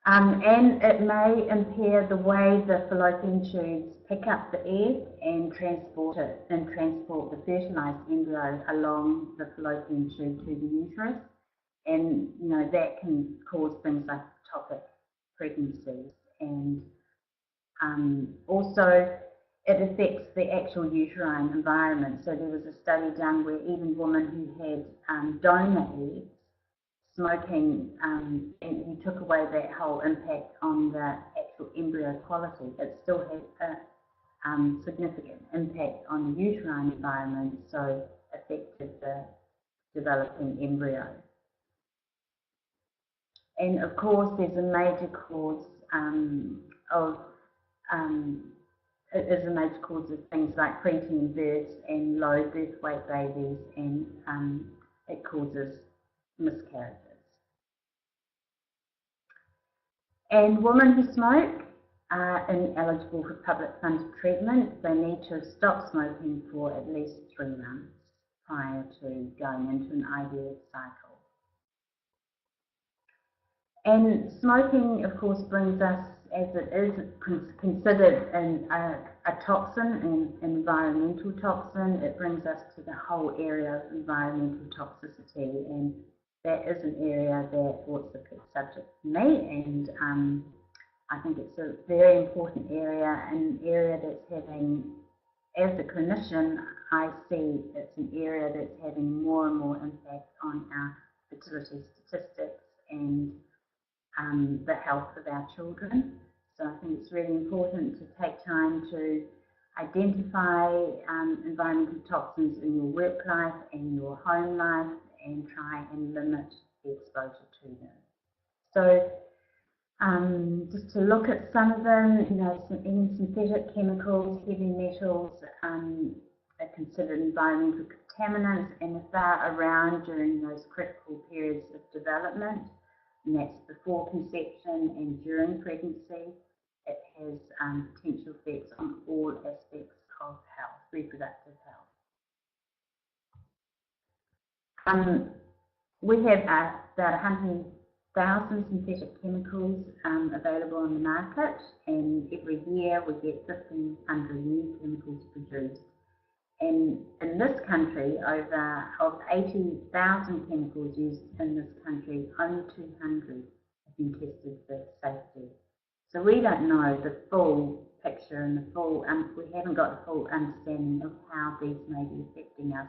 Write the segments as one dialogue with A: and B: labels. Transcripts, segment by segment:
A: And it may impair the way the fallopian tubes pick up the egg and transport the fertilized embryo along the fallopian tube to the uterus. And that can cause things like ectopic pregnancies, and also it affects the actual uterine environment. So there was a study done where even women who had donor eggs, smoking, and you took away that whole impact on the actual embryo quality, it still had a significant impact on the uterine environment, so affected the developing embryo. And of course, there's a major cause it is a major cause of things like preterm births and low birth weight babies, and it causes miscarriages. And women who smoke are ineligible for public funded treatment. They need to stop smoking for at least 3 months prior to going into an IVF cycle. And smoking, of course, brings us, as it is considered a toxin, an environmental toxin, it brings us to the whole area of environmental toxicity, and that is an area that was a big subject for me, and I think it's a very important area, an area that's having, as a clinician, I see it's an area that's having more and more impact on our fertility statistics and the health of our children. So I think it's really important to take time to identify environmental toxins in your work life and your home life, and try and limit the exposure to them. So just to look at some of them, even synthetic chemicals, heavy metals are considered environmental contaminants, and if they're around during those critical periods of development, and that's before conception and during pregnancy, it has potential effects on all aspects of health, reproductive health. We have about 100,000 synthetic chemicals available on the market, and every year we get 1,500 new chemicals produced. And in this country, of 80,000 chemicals used in this country, only 200 have been tested for safety. So we don't know the full picture and we haven't got the full understanding of how these may be affecting us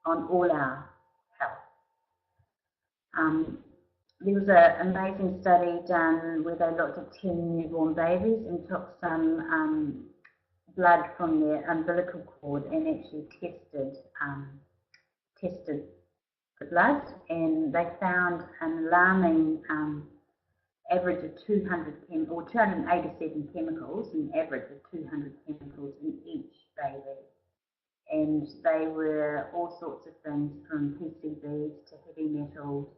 A: on all our health. There was an amazing study done where they looked at 10 newborn babies and took some blood from their umbilical cord and actually tested the blood, and they found an alarming average of 287 chemicals, an average of 200 chemicals in each baby. And they were all sorts of things, from PCBs to heavy metals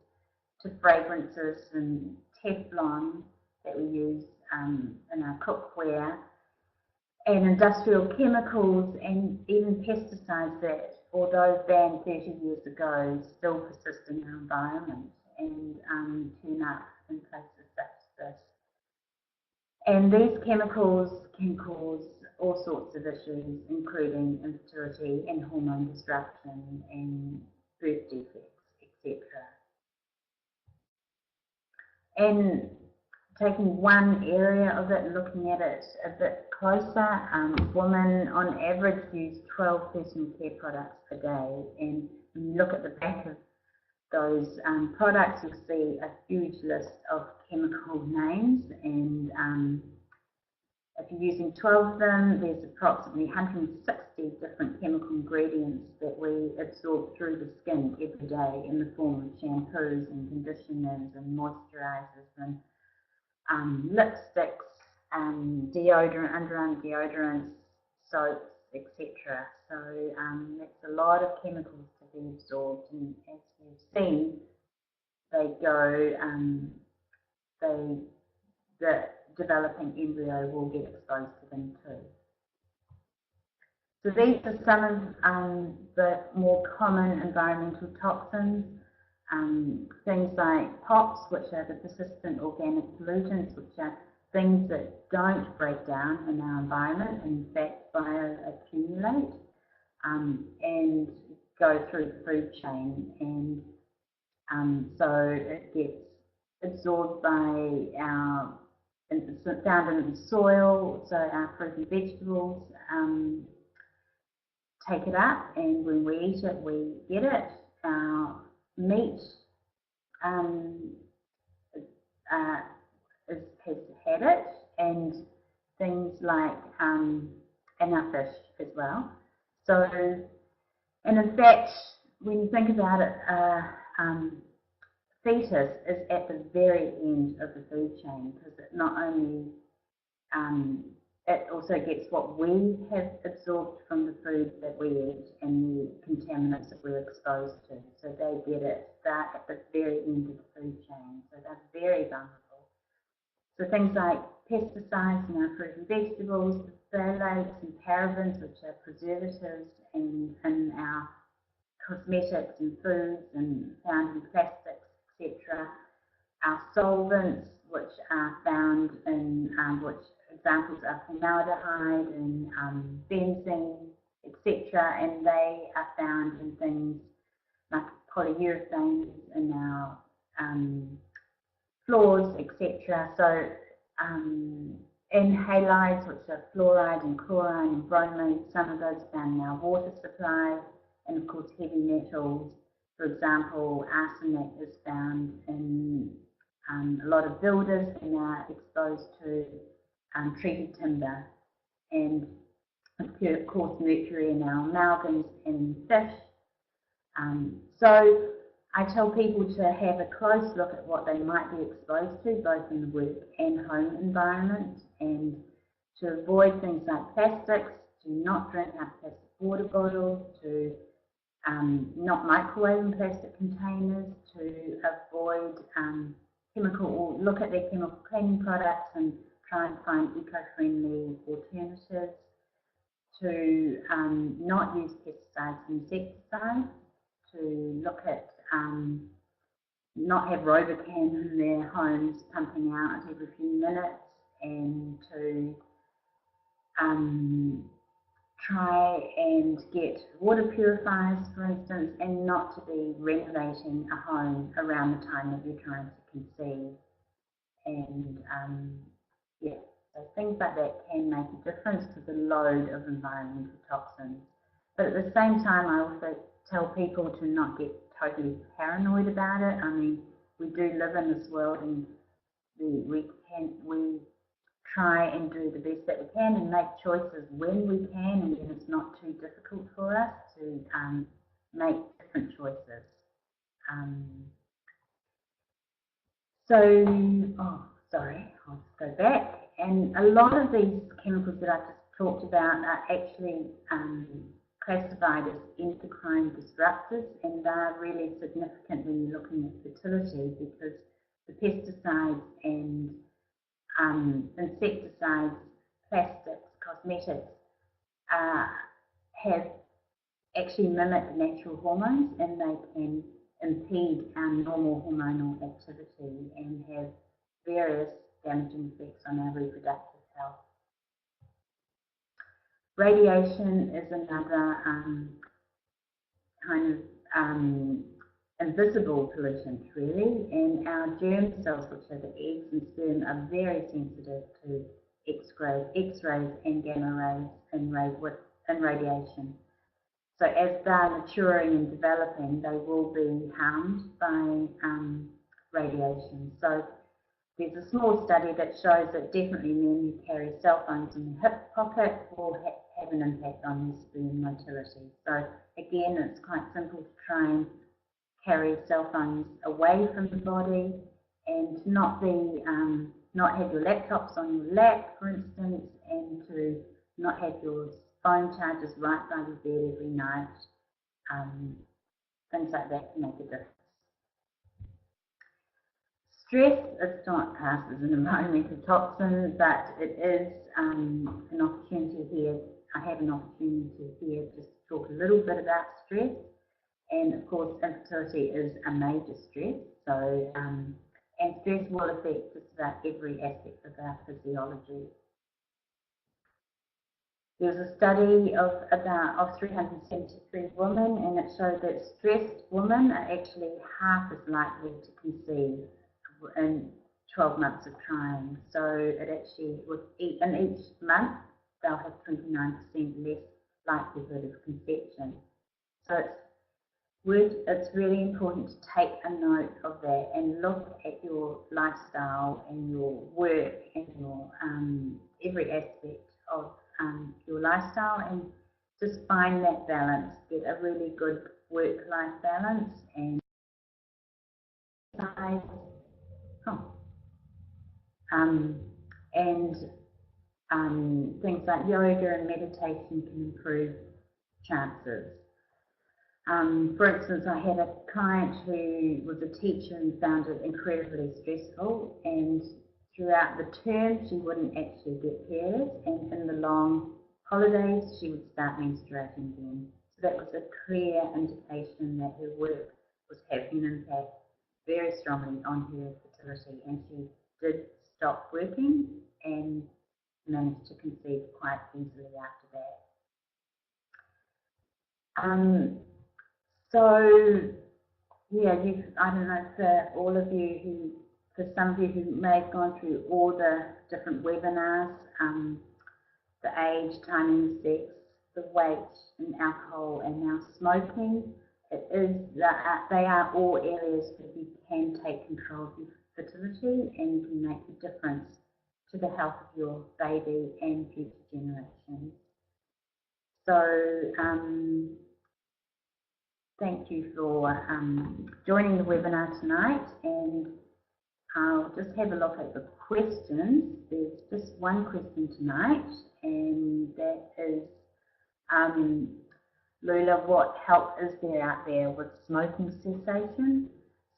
A: to fragrances and Teflon that we use in our cookware, and industrial chemicals, and even pesticides that, although banned 30 years ago, still persist in our environment and turn up in places such as this. And these chemicals can cause all sorts of issues, including infertility and hormone disruption and birth defects, etc. And taking one area of it and looking at it a bit closer, women on average use 12 personal care products per day, and when you look at the back of those products, you'll see a huge list of chemical names, and if you're using 12 of them, there's approximately 160 different chemical ingredients that we absorb through the skin every day in the form of shampoos and conditioners and moisturizers and lipsticks, deodorant, underarm deodorants, soaps, etc. So that's a lot of chemicals to be absorbed, and as we've seen, the developing embryo will get exposed to them too. So these are some of the more common environmental toxins. things like POPs, which are the persistent organic pollutants, which are things that don't break down in our environment, and in fact bioaccumulate and go through the food chain. And so it gets absorbed by our, it's found in the soil, so our fruit and vegetables take it up, and when we eat it, we get it. Our meat has had it, and things like, and our fish as well. So, and in fact, when you think about it, fetus is at the very end of the food chain, because it not only it also gets what we have absorbed from the food that we eat and the contaminants that we're exposed to. So they get it start at the very end of the food chain. So they're very vulnerable. So things like pesticides in our fruit and vegetables, phthalates and parabens, which are preservatives in our cosmetics and foods and found in plastics, etc. Our solvents, which are found in, which examples are formaldehyde and benzene, etc. And they are found in things like polyurethanes in our floors, etc. So in halides, which are fluoride and chlorine and bromine, some of those are found in our water supply, and of course heavy metals. For example, arsenic is found in a lot of builders and are exposed to treated timber, and of course mercury in our amalgams and fish. So I tell people to have a close look at what they might be exposed to, both in the work and home environment, and to avoid things like plastics, to not drink out of plastic water bottles, to not microwave in plastic containers, to avoid chemical, or look at their chemical cleaning products and try and find eco-friendly alternatives, to not use pesticides and insecticides, to look at not have Robocan in their homes pumping out every few minutes, and to try and get water purifiers, for instance, and not to be renovating a home around the time that you're trying to conceive. And yeah, so things like that can make a difference to the load of environmental toxins. But at the same time, I also tell people to not get totally paranoid about it. I mean, we do live in this world, and we try and do the best that we can and make choices when we can, and when it's not too difficult for us to make different choices. Sorry, I'll just go back. And a lot of these chemicals that I've just talked about are actually classified as endocrine disruptors, and they're really significant when you're looking at fertility, because the pesticides and insecticides, plastics, cosmetics have actually mimic natural hormones, and they can impede our normal hormonal activity and have various damaging effects on our reproductive health. Radiation is another kind of invisible pollutant, really, and our germ cells, which are the eggs and sperm, are very sensitive to X-rays and gamma rays and radiation. So as they're maturing and developing, they will be harmed by radiation. So there's a small study that shows that definitely men who carry cell phones in their hip pocket will have an impact on their sperm motility. So again, it's quite simple to try and carry cell phones away from the body, and not have your laptops on your lap, for instance, and to not have your phone chargers right by your bed every night. Things like that can make a difference. Stress is not classed as an environmental toxin, but it is an opportunity here. I have an opportunity here just to talk a little bit about stress. And of course, infertility is a major stress. So, and stress will affect just about every aspect of our physiology. There was a study of 373 women, and it showed that stressed women are actually half as likely to conceive in 12 months of trying. So it actually, in each month, they'll have 29% less likelihood of conception. So it's really important to take a note of that and look at your lifestyle and your work and your every aspect of your lifestyle, and just find that balance, get a really good work-life balance, and things like yoga and meditation can improve chances. For instance, I had a client who was a teacher and found it incredibly stressful, and throughout the term she wouldn't actually get periods, and in the long holidays she would start menstruating again. So that was a clear indication that her work was having an impact very strongly on her fertility, and she did stop working and managed to conceive quite easily after that. So, yeah, I don't know, for all of you for some of you who may have gone through all the different webinars, the age, timing, sex, the weight, and alcohol, and now smoking, they are all areas where you can take control of your fertility and you can make a difference to the health of your baby and future generations. So, thank you for joining the webinar tonight, and I'll just have a look at the questions. There's just one question tonight, and that is, Loula, what help is there out there with smoking cessation?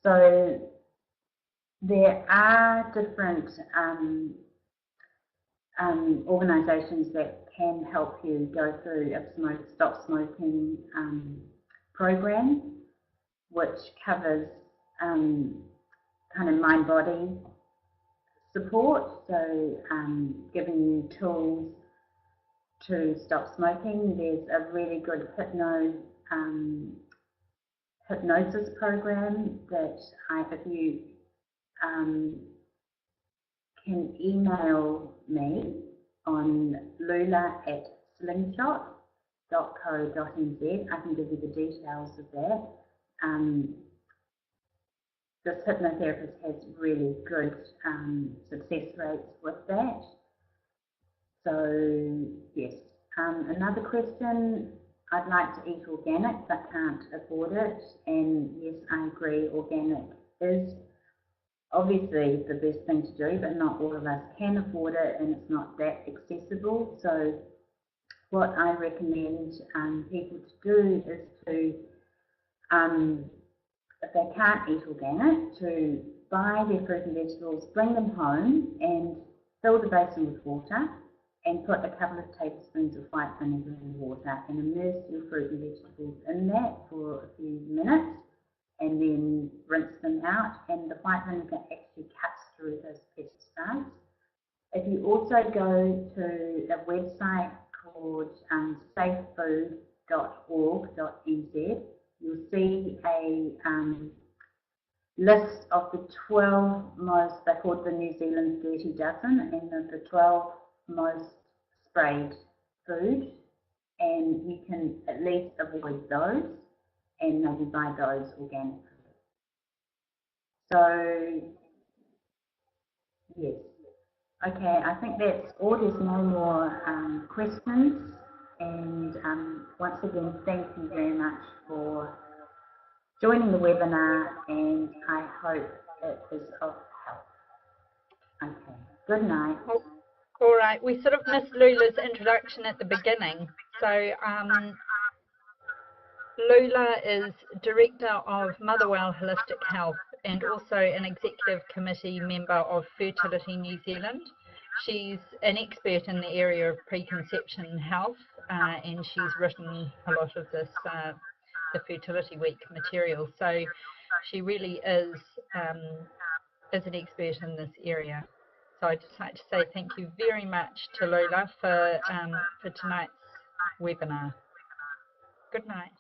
A: So there are different organisations that can help you go through a stop smoking program, which covers kind of mind-body support, so giving you tools to stop smoking. There's a really good hypnosis program that if you can email me on lula@slingshot.co.nz. I can give you the details of that. This hypnotherapist has really good success rates with that. So, yes. Another question, I'd like to eat organic but can't afford it. And yes, I agree, organic is obviously the best thing to do, but not all of us can afford it, and it's not that accessible. So what I recommend people to do is to, if they can't eat organic, to buy their fruit and vegetables, bring them home and fill the basin with water and put a couple of tablespoons of white vinegar in the water and immerse your fruit and vegetables in that for a few minutes, and then rinse them out, and the white vinegar actually cuts through those pesticides. If you also go to a website called safefood.org.nz, you'll see a list of the 12 most, they're called the New Zealand Dirty Dozen, and the 12 most sprayed food, and you can at least avoid those and maybe buy those organic. So, yes. Okay, I think that's all. There's no more questions. And once again, thank you very much for joining the webinar, and I hope it is of help. Okay, good night.
B: All right, we sort of missed Loula's introduction at the beginning. So Loula is Director of Motherwell Holistic Health and also an Executive Committee member of Fertility New Zealand. She's an expert in the area of preconception health, and she's written a lot of this the Fertility Week material. So she really is an expert in this area. So I'd just like to say thank you very much to Loula for tonight's webinar. Good night.